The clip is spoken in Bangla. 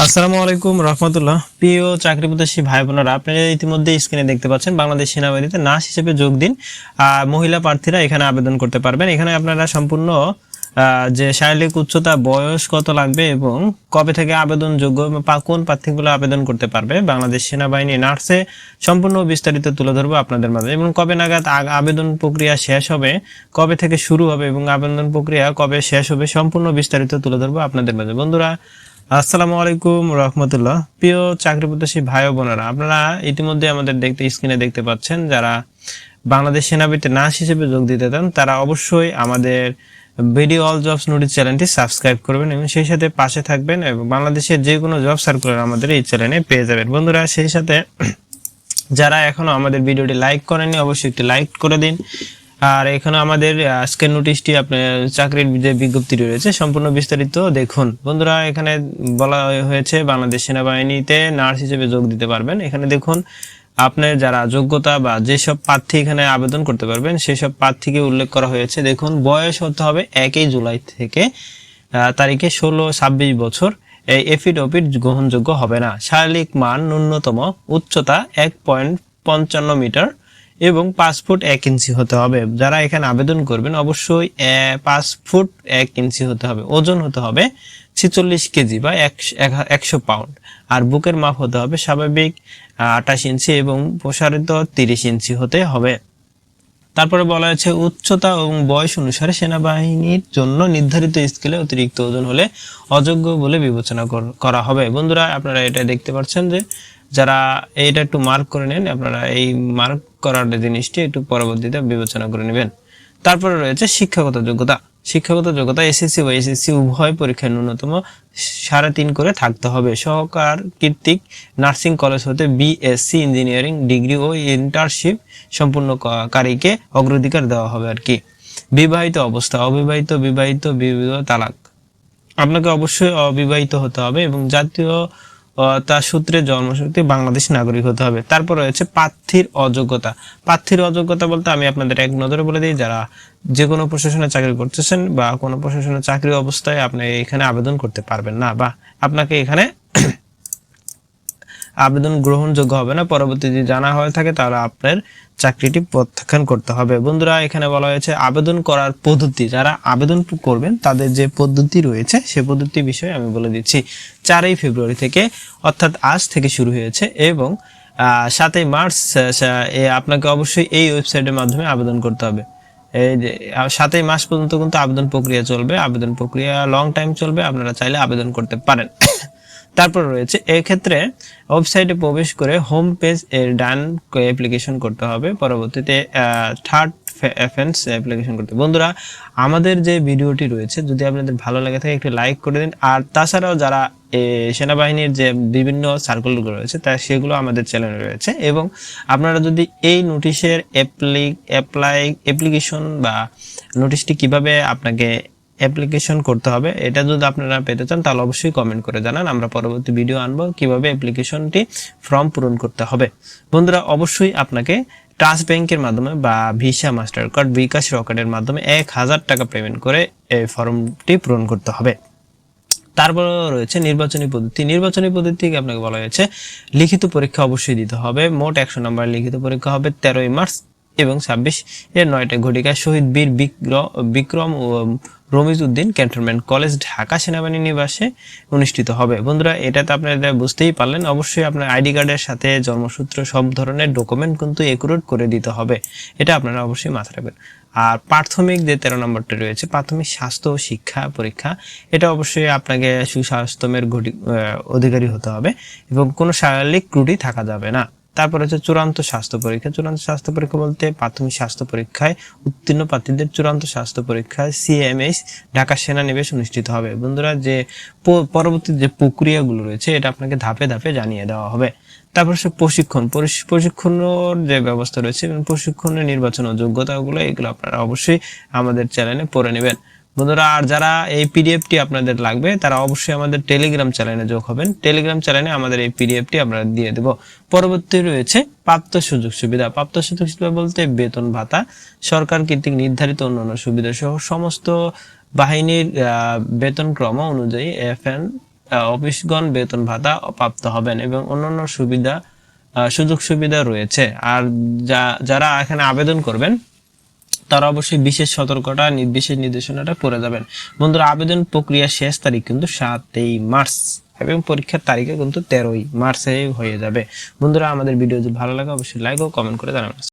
আসসালামু আলাইকুম রহমতুল্লাহ। প্রিয় চাকরি প্রত্যাশী ভাই বোনেরা, আপনারা ইতিমধ্যে স্ক্রিনে দেখতে পাচ্ছেন বাংলাদেশ সেনাবাহিনীতে নার্স হিসেবে যোগ দিন। মহিলা প্রার্থীরা এখানে আবেদন করতে পারবেন। এখানে আপনারা সম্পূর্ণ যে শারীরিক উচ্চতা, বয়স কত লাগবে এবং কবে থেকে আবেদন যোগ্য, কোন প্রার্থীগুলো আবেদন করতে পারবে বাংলাদেশ সেনাবাহিনী নার্সে সম্পূর্ণ বিস্তারিত তুলে ধরবো আপনাদের মাঝে। এবং কবে নাগাদ আবেদন প্রক্রিয়া শেষ হবে, কবে থেকে শুরু হবে এবং আবেদন প্রক্রিয়া কবে শেষ হবে, সম্পূর্ণ বিস্তারিত তুলে ধরবো আপনাদের মাঝে। বন্ধুরা আসসালামু আলাইকুম রহমতুল্লাহ। প্রিয় চাকরি প্রত্যাশী ভাই ও বোনেরা, আপনারা ইতিমধ্যে আমাদের স্ক্রিনে দেখতে পাচ্ছেন যারা বাংলাদেশ সেনাবাহিনীতে নার্স হিসেবে যোগ দিতে চান তারা অবশ্যই আমাদের ভিডিও অল জবস নোটিস চ্যানেলটি সাবস্ক্রাইব করবেন এবং সেই সাথে পাশে থাকবেন এবং বাংলাদেশের যে কোনো জব সার্কুলার আমাদের এই চ্যানেলে পেয়ে যাবেন। বন্ধুরা সেই সাথে যারা এখনো আমাদের ভিডিওটি লাইক করেননি অবশ্যই একটি লাইক করে দিন। আর এখানে আমাদের আজকের নোটিশটি আপনার চাকরির যে বিজ্ঞপ্তিটি রয়েছে সম্পূর্ণ বিস্তারিত দেখুন। বন্ধুরা এখানে বলা হয়েছে বাংলাদেশ সেনাবাহিনীতে নার্স হিসেবে যোগ দিতে পারবেন। এখানে দেখুন আপনার যারা যোগ্যতা বা যেসব প্রার্থী এখানে আবেদন করতে পারবেন সেসব প্রার্থীকে উল্লেখ করা হয়েছে। দেখুন বয়স হতে হবে 1 জুলাই থেকে তারিখে 16-26 বছর। এই এফিডভিট গ্রহণযোগ্য হবে না। শারীরিক মান ন্যূনতম উচ্চতা 1.55 মিটার এবং 5 ফুট 1 ইঞ্চি হতে হবে। যারা এখানে আবেদন করবেন অবশ্যই 5 ফুট 1 ইঞ্চি হতে হবে। ওজন হতে হবে 46 কেজি বা 100 পাউন্ড। আর বুকের মাপ হতে হবে স্বাভাবিক 28 ইঞ্চি এবং প্রসারিত 30 ইঞ্চি হতে হবে। তারপরে বলা হয়েছে উচ্চতা এবং বয়স অনুসারে সেনাবাহিনীর জন্য নির্ধারিত স্কেলে অতিরিক্ত ওজন হলে অযোগ্য বলে বিবেচনা করা হবে। বন্ধুরা আপনারা এটা দেখতে পাচ্ছেন যে যারা এটা একটু মার্ক করে নেন, আপনারা এই মার্ক করার জিনিসটি একটু পরবর্তীতে বিবেচনা করে নেবেন। তারপরে রয়েছে শিক্ষাগত যোগ্যতা। শিক্ষাগত যোগ্যতা এসএসসি বা এসএসসি উভয় পরীক্ষায় ন্যূনতম 3.5 করে থাকতে হবে। সহকার কর্তৃক নার্সিং কলেজ হতে বিএসসি ইঞ্জিনিয়ারিং ডিগ্রি ও ইন্টার্নশিপ সম্পূর্ণকারীকে অগ্রাধিকার দেওয়া হবে আর কি। বিবাহিত অবস্থা, অবিবাহিত, বিবাহিত, বিবাহ, তালাক, আপনাকে অবশ্যই অবিবাহিত হতে হবে এবং জাতীয় তার সূত্রে জন্মসূত্রে বাংলাদেশ নাগরিক হতে হবে। তারপর রয়েছে প্রার্থীর অযোগ্যতা। প্রার্থীর অযোগ্যতা বলতে আমি আপনাদের এক নজরে বলে দিই, যারা যে কোনো প্রশাসনে চাকরি করতেছেন বা কোনো প্রশাসনে চাকরি অবস্থায় আপনি এখানে আবেদন করতে পারবেন না বা আপনাকে এখানে আবেদন গ্রহণযোগ্য হবে না। পরবর্তীতে জানা হয়ে থাকে তাহলে আপনার চাকরিটি প্রত্যাখ্যান করতে হবে। বন্ধুরা এখানে বলা হয়েছে আবেদন করার পদ্ধতি। যারা আবেদন করবেন তাদের যে পদ্ধতি রয়েছে সে পদ্ধতি বিষয়ে আমি বলে দিচ্ছি। 4 ফেব্রুয়ারি থেকে অর্থাৎ আজ থেকে শুরু হয়েছে এবং 7 মার্চ আপনাকে অবশ্যই এই ওয়েবসাইটের মাধ্যমে আবেদন করতে হবে। এই যে 7 মাস পর্যন্ত কিন্তু আবেদন প্রক্রিয়া চলবে। আবেদন প্রক্রিয়া লং টাইম চলবে, আপনারা চাইলে আবেদন করতে পারেন। তারপর রয়েছে এক্ষেত্রে ওয়েবসাইটে প্রবেশ করে হোম পেজ এর ডান অ্যাপ্লিকেশন করতে হবে। পরবর্তীতে থার্ড অ্যাফেন্স অ্যাপ্লিকেশন করতে। বন্ধুরা আমাদের যে ভিডিওটি রয়েছে যদি আপনাদের ভালো লাগে থাকে একটু লাইক করে দিন। আর তাছাড়াও যারা সেনাবাহিনীর যে বিভিন্ন সার্কুলগুলো রয়েছে তা সেগুলো আমাদের চ্যানেলে রয়েছে এবং আপনারা যদি এই নোটিশের অ্যাপ্লিকেশন বা নোটিশটি কিভাবে আপনাকে অ্যাপ্লিকেশন করতে হবে এটা যদি আপনারা পেতে চান তাহলে অবশ্যই কমেন্ট করে জানান। আমরা পরবর্তী ভিডিও আনবো কিভাবে অ্যাপ্লিকেশনটি ফর্ম পূরণ করতে হবে। বন্ধুরা অবশ্যই আপনাকে ট্রাস্ট ব্যাংকের মাধ্যমে বা ভিসা, মাস্টার কার্ড, বিকাশ, রকেটের মাধ্যমে 1000 টাকা পেমেন্ট করে এই ফর্মটি পূরণ করতে হবে। তারপর রয়েছে নির্বাচনী পদ্ধতি। নির্বাচনী পদ্ধতি আপনাকে বলা হয়েছে লিখিত পরীক্ষা অবশ্যই দিতে হবে। মোট 100 নম্বর লিখিত পরীক্ষা হবে 13 মার্চ এবং 26 এর 9টা ঘটিকায় শহীদ বীর বিক্রম ও রমিজ উদ্দিন ক্যান্টনমেন্ট কলেজ, ঢাকা সেনাবাহিনী নিবাসে অনুষ্ঠিত হবে। বন্ধুরা এটাতে আপনারা বুঝতেই পারলেন অবশ্যই আপনার আইডি কার্ডের সাথে জন্মসূত্র সব ধরনের ডকুমেন্ট কিন্তু একুরেট করে দিতে হবে। এটা আপনারা অবশ্যই মাথায় রাখবেন। আর প্রাথমিক যে 13 নম্বরটা রয়েছে প্রাথমিক স্বাস্থ্য ও শিক্ষা পরীক্ষা, এটা অবশ্যই আপনাকে সুস্বাস্থ্যের অধিকারী হতে হবে এবং কোনো শারীরিক ত্রুটি থাকা যাবে না। তারপর হচ্ছে চূড়ান্ত স্বাস্থ্য পরীক্ষা। চূড়ান্ত স্বাস্থ্য পরীক্ষা বলতে প্রাথমিক স্বাস্থ্য পরীক্ষায় উত্তীর্ণ প্রার্থীদের চূড়ান্ত স্বাস্থ্য পরীক্ষায় সিএমএইচ ঢাকা সেনানিবাস অনুষ্ঠিত হবে। বন্ধুরা যে পরবর্তী যে প্রক্রিয়াগুলো রয়েছে এটা আপনাকে ধাপে ধাপে জানিয়ে দেওয়া হবে। তারপর সে প্রশিক্ষণের যে ব্যবস্থা রয়েছে প্রশিক্ষণের নির্বাচন ও যোগ্যতাগুলো এগুলো আপনারা অবশ্যই আমাদের চ্যানেলে পড়ে নেবেন। বন্ধুরা আর যারা এই পিডিএফটি আপনাদের লাগবে তারা অবশ্যই আমাদের টেলিগ্রাম চ্যানেলে যোগ হবেন। টেলিগ্রাম চ্যানেলে আমাদের এই পিডিএফটি আমরা দিয়ে দেব। পরবর্তী রয়েছে প্রাপ্ত সুযোগ সুবিধা। প্রাপ্ত সুযোগ সুবিধা বলতে বেতন ভাতা, সরকার কর্তৃক নির্ধারিত অন্যান্য সুবিধা সহ সমস্ত বাহিনীর বেতন ক্রম অনুযায়ী FN অফিসগণ বেতন ভাতা প্রাপ্ত হবেন এবং অন্যান্য সুযোগ সুবিধা রয়েছে। আর যারা এখানে আবেদন করবেন তারা অবশ্যই বিশেষ সতর্কতা বিশেষ নির্দেশনাটা পড়ে যাবেন। বন্ধুরা, আবেদন প্রক্রিয়া শেষ তারিখ কিন্তু 7ই মার্চ এবং পরীক্ষার তারিখে কিন্তু 13ই মার্চে হয়ে যাবে। বন্ধুরা, আমাদের ভিডিও যদি ভালো লাগে অবশ্যই লাইক ও কমেন্ট করে জানাবেন।